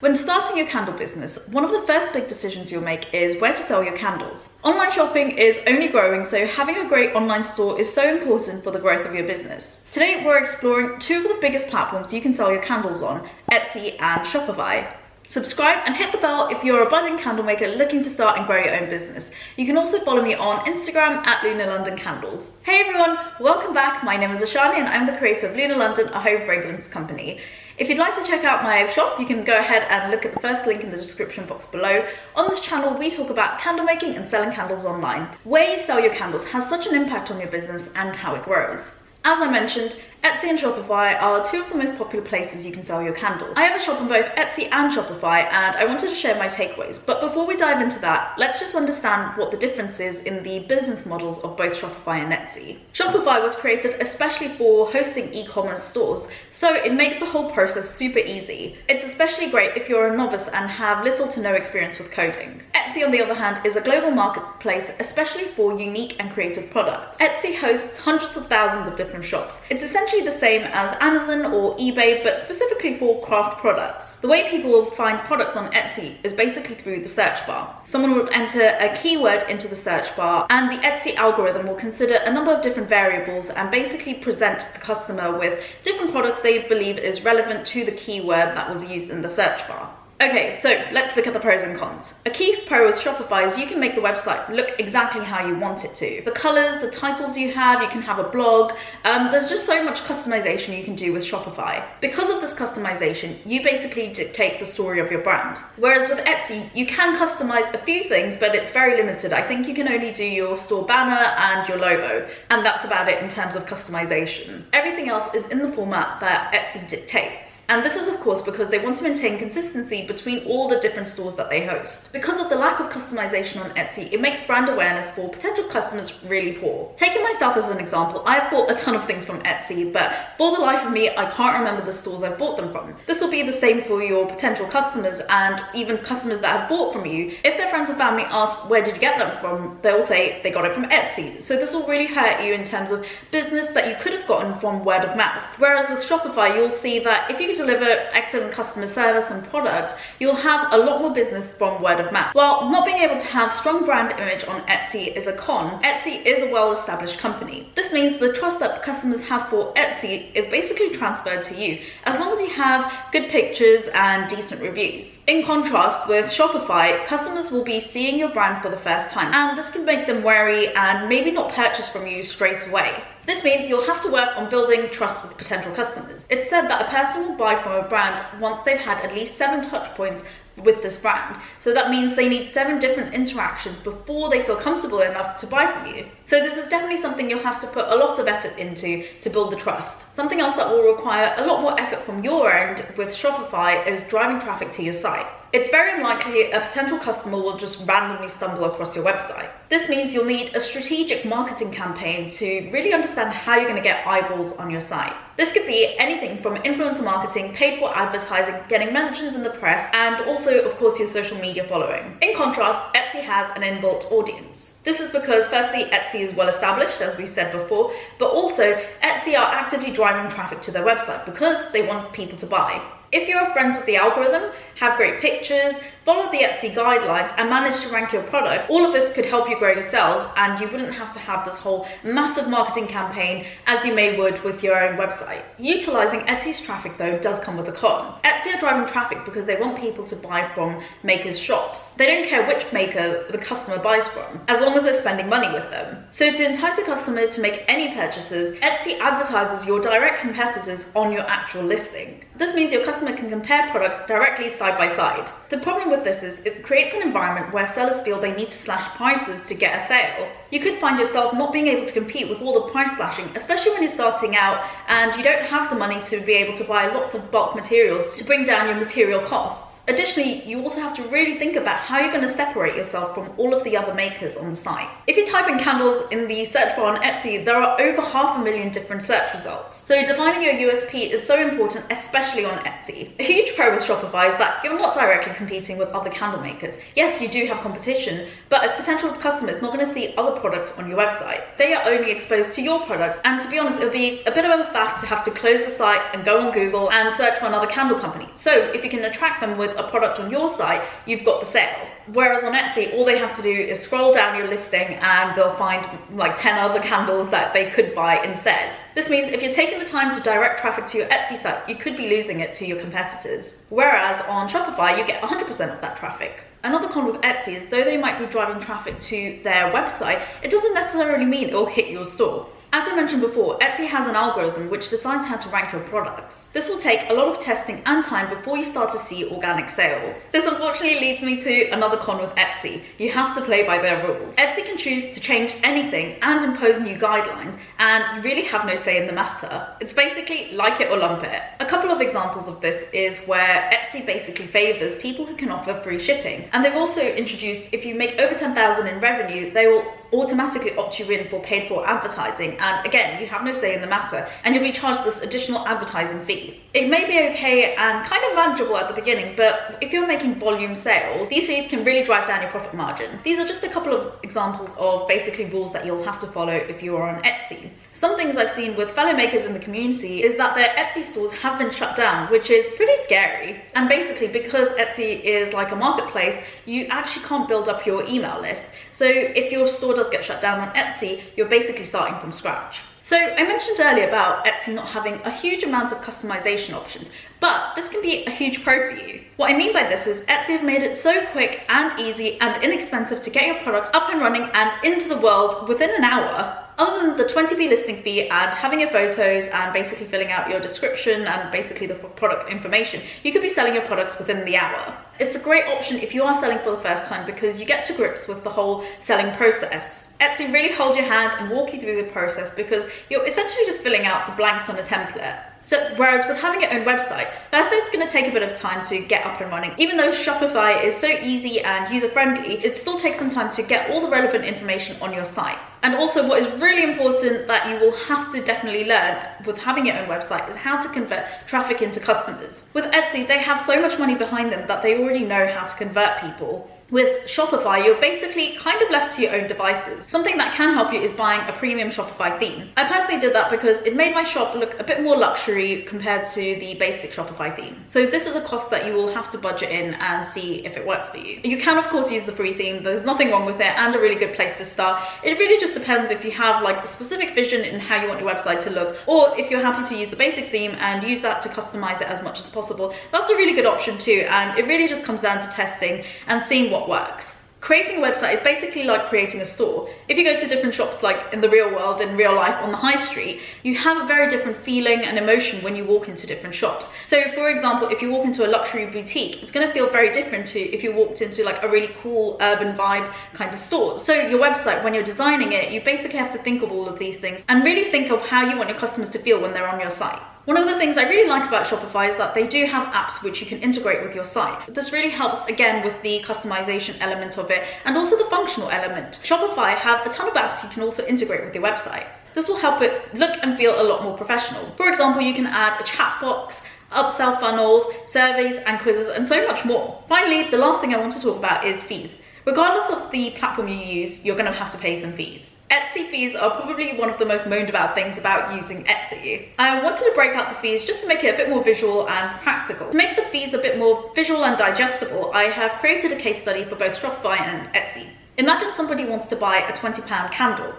When starting your candle business, one of the first big decisions you'll make is where to sell your candles. Online shopping is only growing, so having a great online store is so important for the growth of your business. Today, we're exploring two of the biggest platforms you can sell your candles on, Etsy and Shopify. Subscribe and hit the bell if you're a budding candle maker looking to start and grow your own business. You can also follow me on Instagram at Luna London Candles. Hey everyone, welcome back. My name is Ashani and I'm the creator of Luna London, a home fragrance company. If you'd like to check out my shop, you can go ahead and look at the first link in the description box below. On this channel, we talk about candle making and selling candles online. Where you sell your candles has such an impact on your business and how it grows. As I mentioned, Etsy and Shopify are two of the most popular places you can sell your candles. I have a shop on both Etsy and Shopify, and I wanted to share my takeaways. But before we dive into that, let's just understand what the difference is in the business models of both Shopify and Etsy. Shopify was created especially for hosting e-commerce stores, so it makes the whole process super easy. It's especially great if you're a novice and have little to no experience with coding. Etsy, on the other hand, is a global marketplace, especially for unique and creative products. Etsy hosts hundreds of thousands of different shops. It's essentially the same as Amazon or eBay, but specifically for craft products. The way people will find products on Etsy is basically through the search bar. Someone will enter a keyword into the search bar, and the Etsy algorithm will consider a number of different variables and basically present the customer with different products they believe is relevant to the keyword that was used in the search bar. Okay, so let's look at the pros and cons. A key pro with Shopify is you can make the website look exactly how you want it to. The colors, the titles you can have a blog. There's just so much customization you can do with Shopify. Because of this customization, you basically dictate the story of your brand. Whereas with Etsy, you can customize a few things, but it's very limited. I think you can only do your store banner and your logo, and that's about it in terms of customization. Everything else is in the format that Etsy dictates. And this is of course because they want to maintain consistency between all the different stores that they host. Because of the lack of customization on Etsy, it makes brand awareness for potential customers really poor. Taking myself as an example, I've bought a ton of things from Etsy, but for the life of me, I can't remember the stores I've bought them from. This will be the same for your potential customers and even customers that have bought from you. If their friends or family ask, where did you get them from? They'll say they got it from Etsy. So this will really hurt you in terms of business that you could have gotten from word of mouth. Whereas with Shopify, you'll see that if you can deliver excellent customer service and products, you'll have a lot more business from word of mouth. While not being able to have strong brand image on Etsy is a con, Etsy is a well-established company. This means the trust that customers have for Etsy is basically transferred to you, as long as you have good pictures and decent reviews. In contrast, with Shopify, customers will be seeing your brand for the first time, and this can make them wary and maybe not purchase from you straight away. This means you'll have to work on building trust with potential customers. It's said that a person will buy from a brand once they've had at least 7 touch points with this brand. So that means they need 7 different interactions before they feel comfortable enough to buy from you. So this is definitely something you'll have to put a lot of effort into to build the trust. Something else that will require a lot more effort from your end with Shopify is driving traffic to your site. It's very unlikely a potential customer will just randomly stumble across your website. This means you'll need a strategic marketing campaign to really understand how you're going to get eyeballs on your site. This could be anything from influencer marketing, paid for advertising, getting mentions in the press, and also, of course, your social media following. In contrast, Etsy has an inbuilt audience. This is because firstly, Etsy is well established, as we said before, but also Etsy are actively driving traffic to their website because they want people to buy. If you're friends with the algorithm, have great pictures, follow the Etsy guidelines, and manage to rank your products, all of this could help you grow your sales, and you wouldn't have to have this whole massive marketing campaign as you would with your own website. Utilizing Etsy's traffic, though, does come with a con. Etsy are driving traffic because they want people to buy from makers' shops. They don't care which maker the customer buys from, as long as they're spending money with them. So to entice a customer to make any purchases, Etsy advertises your direct competitors on your actual listing. This means your customer can compare products directly side by side. The problem with this is it creates an environment where sellers feel they need to slash prices to get a sale. You could find yourself not being able to compete with all the price slashing, especially when you're starting out and you don't have the money to be able to buy lots of bulk materials to bring down your material costs. Additionally, you also have to really think about how you're going to separate yourself from all of the other makers on the site. If you type in candles in the search bar on Etsy, there are over 500,000 different search results. So defining your USP is so important, especially on Etsy. A huge pro with Shopify is that you're not directly competing with other candle makers. Yes, you do have competition, but a potential customer is not going to see other products on your website. They are only exposed to your products, and to be honest, it'll be a bit of a faff to have to close the site and go on Google and search for another candle company. So if you can attract them with a product on your site, you've got the sale. Whereas on Etsy, all they have to do is scroll down your listing and they'll find like 10 other candles that they could buy instead. This means if you're taking the time to direct traffic to your Etsy site, you could be losing it to your competitors. Whereas on Shopify, you get 100% of that traffic. Another con with Etsy is though they might be driving traffic to their website, it doesn't necessarily mean it'll hit your store. As I mentioned before, Etsy has an algorithm which decides how to rank your products. This will take a lot of testing and time before you start to see organic sales. This unfortunately leads me to another con with Etsy. You have to play by their rules. Etsy can choose to change anything and impose new guidelines, and you really have no say in the matter. It's basically like it or lump it. A couple of examples of this is where Etsy basically favors people who can offer free shipping. And they've also introduced if you make over 10,000 in revenue, they will automatically opt you in for paid for advertising, and again, you have no say in the matter and you'll be charged this additional advertising fee. It may be okay and kind of manageable at the beginning, but if you're making volume sales, these fees can really drive down your profit margin. These are just a couple of examples of basically rules that you'll have to follow if you are on Etsy. Some things I've seen with fellow makers in the community is that their Etsy stores have been shut down, which is pretty scary. And basically because Etsy is like a marketplace, you actually can't build up your email list. So if your store does get shut down on Etsy, you're basically starting from scratch. So I mentioned earlier about Etsy not having a huge amount of customization options, but this can be a huge pro for you. What I mean by this is Etsy have made it so quick and easy and inexpensive to get your products up and running and into the world within an hour. Other than the 20p listing fee and having your photos and basically filling out your description and basically the product information, you could be selling your products within the hour. It's a great option if you are selling for the first time because you get to grips with the whole selling process. Etsy really hold your hand and walk you through the process because you're essentially just filling out the blanks on a template. So whereas with having your own website, first it's going to take a bit of time to get up and running. Even though Shopify is so easy and user-friendly, it still takes some time to get all the relevant information on your site. And also what is really important that you will have to definitely learn with having your own website is how to convert traffic into customers. With Etsy, they have so much money behind them that they already know how to convert people. With Shopify, you're basically kind of left to your own devices. Something that can help you is buying a premium Shopify theme. I personally did that because it made my shop look a bit more luxury compared to the basic Shopify theme. So this is a cost that you will have to budget in and see if it works for you. You can of course use the free theme, there's nothing wrong with it and a really good place to start. It really just depends if you have like a specific vision in how you want your website to look, or if you're happy to use the basic theme and use that to customize it as much as possible. That's a really good option too, and it really just comes down to testing and seeing what works. Creating a website is basically like creating a store. If you go to different shops like in the real world, in real life on the high street, you have a very different feeling and emotion when you walk into different shops. So for example, if you walk into a luxury boutique, it's going to feel very different to if you walked into like a really cool urban vibe kind of store. So your website, when you're designing it, you basically have to think of all of these things and really think of how you want your customers to feel when they're on your site. One of the things I really like about Shopify is that they do have apps which you can integrate with your site. This really helps again with the customization element of it and also the functional element. Shopify have a ton of apps you can also integrate with your website. This will help it look and feel a lot more professional. For example, you can add a chat box, upsell funnels, surveys and quizzes and so much more. Finally, the last thing I want to talk about is fees. Regardless of the platform you use, you're going to have to pay some fees. Etsy fees are probably one of the most moaned about things about using Etsy. I wanted to break out the fees just to make it a bit more visual and practical. To make the fees a bit more visual and digestible, I have created a case study for both Shopify and Etsy. Imagine somebody wants to buy a £20 candle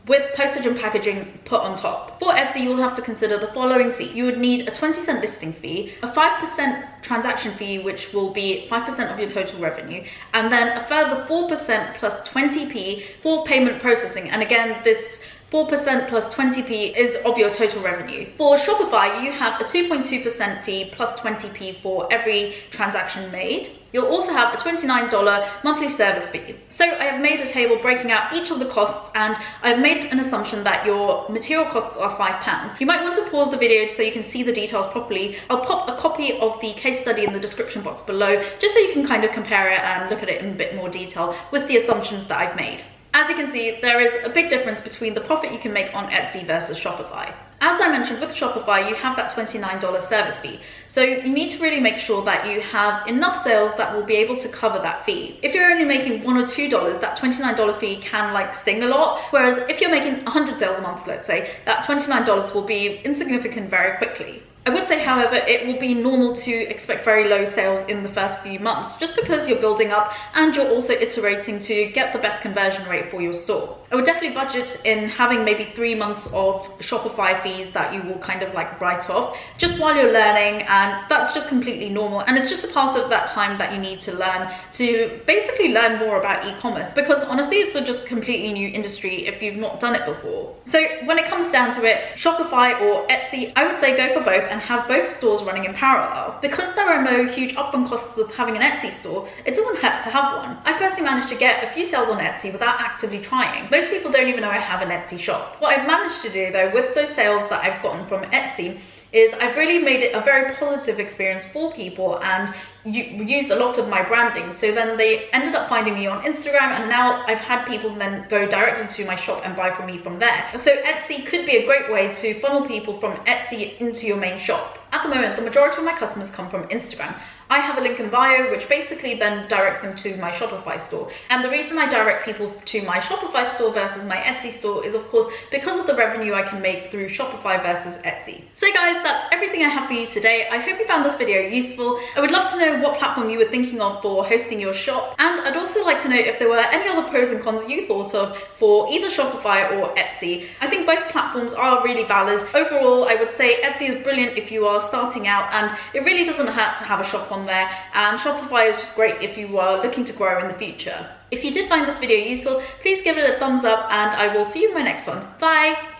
with postage and packaging put on top. For Etsy, you'll have to consider the following fee. You would need a 20-cent listing fee, a 5% transaction fee, which will be 5% of your total revenue, and then a further 4% plus 20p for payment processing. And again, this 4% plus 20p is of your total revenue. For Shopify, you have a 2.2% fee plus 20p for every transaction made. You'll also have a $29 monthly service fee. So I have made a table breaking out each of the costs, and I've made an assumption that your material costs are £5. You might want to pause the video so you can see the details properly. I'll pop a copy of the case study in the description box below, just so you can kind of compare it and look at it in a bit more detail with the assumptions that I've made. As you can see, there is a big difference between the profit you can make on Etsy versus Shopify. As I mentioned, with Shopify, you have that $29 service fee. So you need to really make sure that you have enough sales that will be able to cover that fee. If you're only making $1 or $2, that $29 fee can sting a lot. Whereas if you're making 100 sales a month, let's say, that $29 will be insignificant very quickly. I would say, however, it will be normal to expect very low sales in the first few months, just because you're building up and you're also iterating to get the best conversion rate for your store. I would definitely budget in having maybe 3 months of Shopify fees that you will kind of like write off just while you're learning, and that's just completely normal, and it's just a part of that time that you need to learn to basically learn more about e-commerce, because honestly it's a just completely new industry if you've not done it before. So when it comes down to it, Shopify or Etsy, I would say go for both and have both stores running in parallel. Because there are no huge upfront costs with having an Etsy store, it doesn't hurt to have one. I firstly managed to get a few sales on Etsy without actively trying. Most people don't even know I have an Etsy shop. What I've managed to do though with those sales that I've gotten from Etsy is I've really made it a very positive experience for people, and used a lot of my branding. So then they ended up finding me on Instagram, and now I've had people then go directly to my shop and buy from me from there. So Etsy could be a great way to funnel people from Etsy into your main shop. At the moment, the majority of my customers come from Instagram. I have a link in bio, which basically then directs them to my Shopify store. And the reason I direct people to my Shopify store versus my Etsy store is, of course, because of the revenue I can make through Shopify versus Etsy. So guys, that's everything I have for you today. I hope you found this video useful. I would love to know what platform you were thinking of for hosting your shop. And I'd also like to know if there were any other pros and cons you thought of for either Shopify or Etsy. I think both platforms are really valid. Overall, I would say Etsy is brilliant if you are starting out, and it really doesn't hurt to have a shop on there, and Shopify is just great if you are looking to grow in the future. If you did find this video useful, please give it a thumbs up, and I will see you in my next one. Bye!